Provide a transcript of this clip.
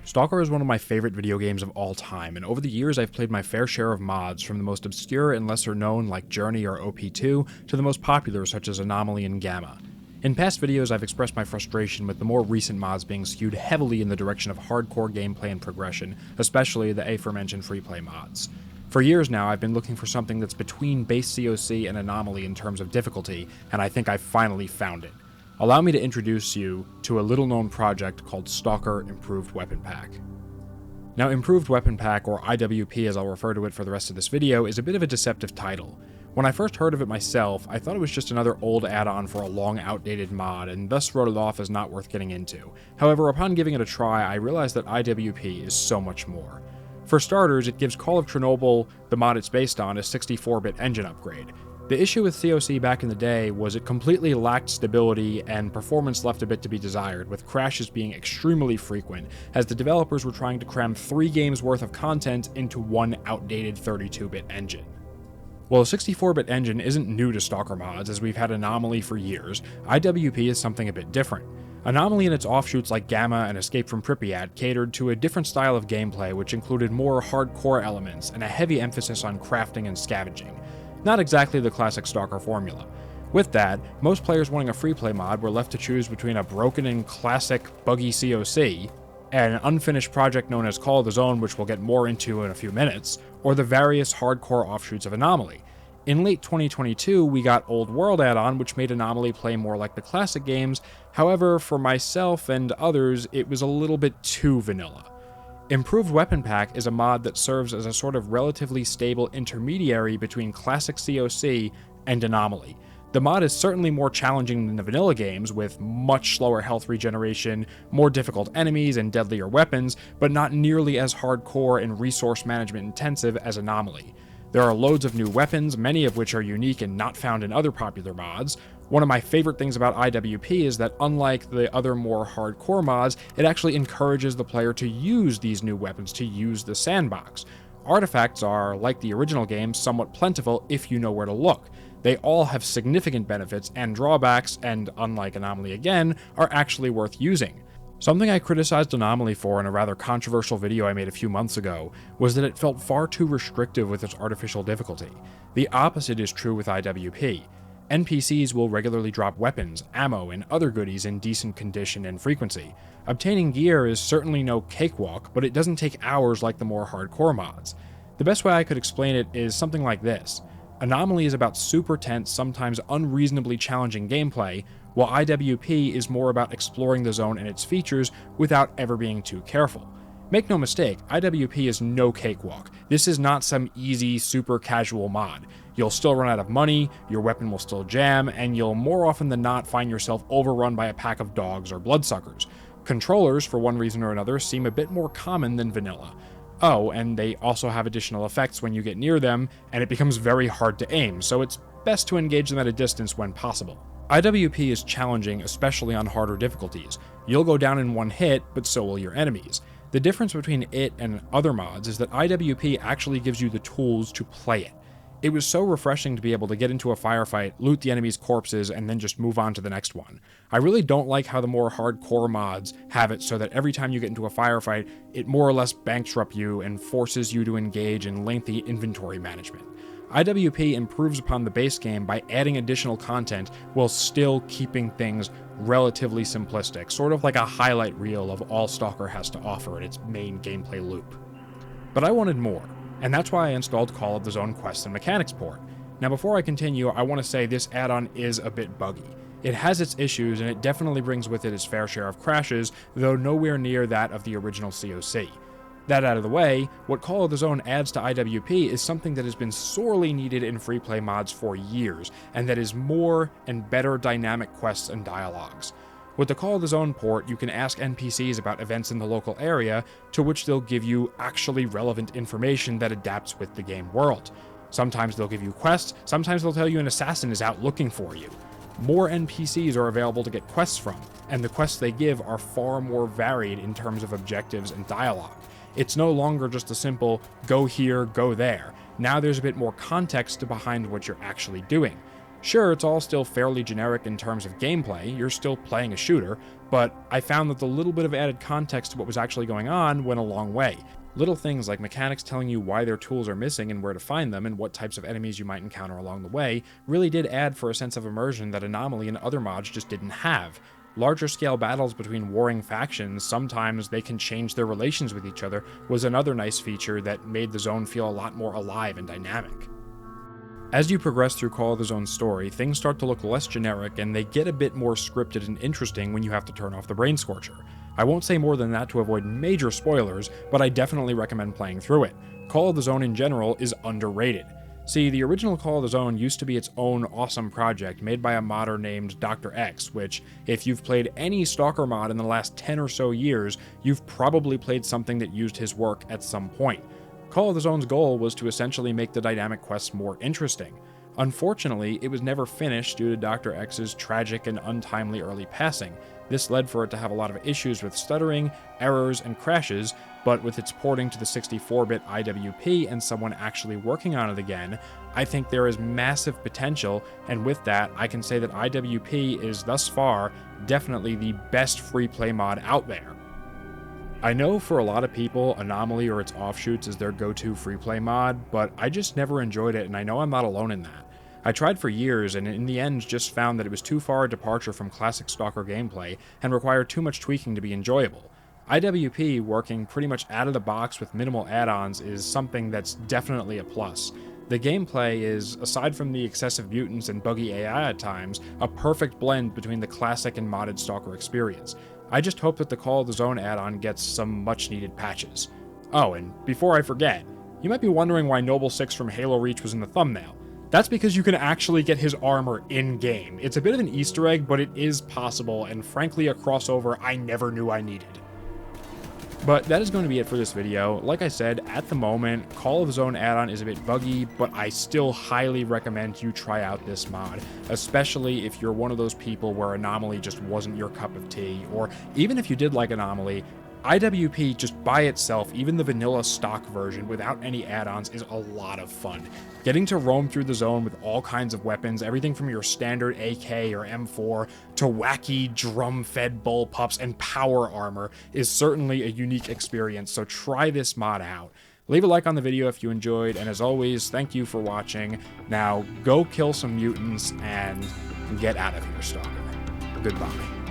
Stalker is one of my favorite video games of all time, and over the years I've played my fair share of mods, from the most obscure and lesser known like Journey or OP2, to the most popular such as Anomaly and Gamma. In past videos I've expressed my frustration with the more recent mods being skewed heavily in the direction of hardcore gameplay and progression, especially the aforementioned Freeplay mods. For years now I've been looking for something that's between base COC and Anomaly in terms of difficulty, and I think I've finally found it. Allow me to introduce you to a little-known project called Stalker Improved Weapon Pack. Now, Improved Weapon Pack, or IWP as I'll refer to it for the rest of this video, is a bit of a deceptive title. When I first heard of it myself, I thought it was just another old add-on for a long outdated mod, and thus wrote it off as not worth getting into. However, upon giving it a try, I realized that IWP is so much more. For starters, it gives Call of Chernobyl, the mod it's based on, a 64-bit engine upgrade. The issue with COC back in the day was it completely lacked stability and performance left a bit to be desired, with crashes being extremely frequent, as the developers were trying to cram 3 games worth of content into one outdated 32-bit engine. While a 64-bit engine isn't new to Stalker mods, as we've had Anomaly for years, IWP is something a bit different. Anomaly and its offshoots like Gamma and Escape from Pripyat catered to a different style of gameplay which included more hardcore elements and a heavy emphasis on crafting and scavenging. Not exactly the classic Stalker formula. With that, most players wanting a Freeplay mod were left to choose between a broken and classic buggy COC, and an unfinished project known as Call of the Zone, which we'll get more into in a few minutes, or the various hardcore offshoots of Anomaly. In late 2022, we got Old World add-on, which made Anomaly play more like the classic games. However, for myself and others, it was a little bit too vanilla. Improved Weapon Pack is a mod that serves as a sort of relatively stable intermediary between classic COC and Anomaly. The mod is certainly more challenging than the vanilla games, with much slower health regeneration, more difficult enemies, and deadlier weapons, but not nearly as hardcore and resource management intensive as Anomaly. There are loads of new weapons, many of which are unique and not found in other popular mods. One of my favorite things about IWP is that unlike the other more hardcore mods, it actually encourages the player to use these new weapons, to use the sandbox. Artifacts are, like the original game, somewhat plentiful if you know where to look. They all have significant benefits and drawbacks, and unlike Anomaly again, are actually worth using. Something I criticized Anomaly for in a rather controversial video I made a few months ago was that it felt far too restrictive with its artificial difficulty. The opposite is true with IWP. NPCs will regularly drop weapons, ammo, and other goodies in decent condition and frequency. Obtaining gear is certainly no cakewalk, but it doesn't take hours like the more hardcore mods. The best way I could explain it is something like this. Anomaly is about super tense, sometimes unreasonably challenging gameplay, while IWP is more about exploring the zone and its features without ever being too careful. Make no mistake, IWP is no cakewalk. This is not some easy, super casual mod. You'll still run out of money, your weapon will still jam, and you'll more often than not find yourself overrun by a pack of dogs or bloodsuckers. Controllers, for one reason or another, seem a bit more common than vanilla. Oh, and they also have additional effects when you get near them, and it becomes very hard to aim, so it's best to engage them at a distance when possible. IWP is challenging, especially on harder difficulties. You'll go down in one hit, but so will your enemies. The difference between it and other mods is that IWP actually gives you the tools to play it. It was so refreshing to be able to get into a firefight, loot the enemy's corpses, and then just move on to the next one. I really don't like how the more hardcore mods have it so that every time you get into a firefight, it more or less bankrupts you and forces you to engage in lengthy inventory management. IWP improves upon the base game by adding additional content while still keeping things relatively simplistic, sort of like a highlight reel of all Stalker has to offer in its main gameplay loop. But I wanted more, and that's why I installed Call of the Zone Quests and Mechanics port. Now before I continue, I want to say this add-on is a bit buggy. It has its issues, and it definitely brings with it its fair share of crashes, though nowhere near that of the original COC. That out of the way, what Call of the Zone adds to IWP is something that has been sorely needed in Freeplay mods for years, and that is more and better dynamic quests and dialogues. With the Call of the Zone port, you can ask NPCs about events in the local area, to which they'll give you actually relevant information that adapts with the game world. Sometimes they'll give you quests, sometimes they'll tell you an assassin is out looking for you. More NPCs are available to get quests from, and the quests they give are far more varied in terms of objectives and dialogue. It's no longer just a simple, go here, go there. Now there's a bit more context behind what you're actually doing. Sure, it's all still fairly generic in terms of gameplay, you're still playing a shooter, but I found that the little bit of added context to what was actually going on went a long way. Little things like mechanics telling you why their tools are missing and where to find them and what types of enemies you might encounter along the way really did add for a sense of immersion that Anomaly and other mods just didn't have. Larger scale battles between warring factions, sometimes they can change their relations with each other, was another nice feature that made the zone feel a lot more alive and dynamic. As you progress through Call of the Zone's story, things start to look less generic and they get a bit more scripted and interesting when you have to turn off the Brain Scorcher. I won't say more than that to avoid major spoilers, but I definitely recommend playing through it. Call of the Zone in general is underrated. See, the original Call of the Zone used to be its own awesome project made by a modder named Dr. X, which, if you've played any Stalker mod in the last 10 or so years, you've probably played something that used his work at some point. Call of the Zone's goal was to essentially make the dynamic quests more interesting. Unfortunately, it was never finished due to Dr. X's tragic and untimely early passing. This led for it to have a lot of issues with stuttering, errors, and crashes, but with its porting to the 64-bit IWP and someone actually working on it again, I think there is massive potential, and with that, I can say that IWP is thus far definitely the best free play mod out there. I know for a lot of people, Anomaly or its offshoots is their go-to free play mod, but I just never enjoyed it, and I know I'm not alone in that. I tried for years, and in the end just found that it was too far a departure from classic Stalker gameplay and required too much tweaking to be enjoyable. IWP working pretty much out of the box with minimal add-ons is something that's definitely a plus. The gameplay is, aside from the excessive mutants and buggy AI at times, a perfect blend between the classic and modded Stalker experience. I just hope that the Call of the Zone add-on gets some much-needed patches. Oh, and before I forget, you might be wondering why Noble 6 from Halo Reach was in the thumbnail. That's because you can actually get his armor in-game. It's a bit of an Easter egg, but it is possible, and frankly a crossover I never knew I needed. But that is going to be it for this video. Like I said, at the moment, Call of the Zone add-on is a bit buggy, but I still highly recommend you try out this mod, especially if you're one of those people where Anomaly just wasn't your cup of tea, or even if you did like Anomaly, IWP just by itself, even the vanilla stock version without any add-ons, is a lot of fun. Getting to roam through the zone with all kinds of weapons, everything from your standard AK or M4 to wacky drum-fed bullpups and power armor is certainly a unique experience, so try this mod out. Leave a like on the video if you enjoyed, and as always, thank you for watching. Now, go kill some mutants and get out of here, Stalker. Goodbye.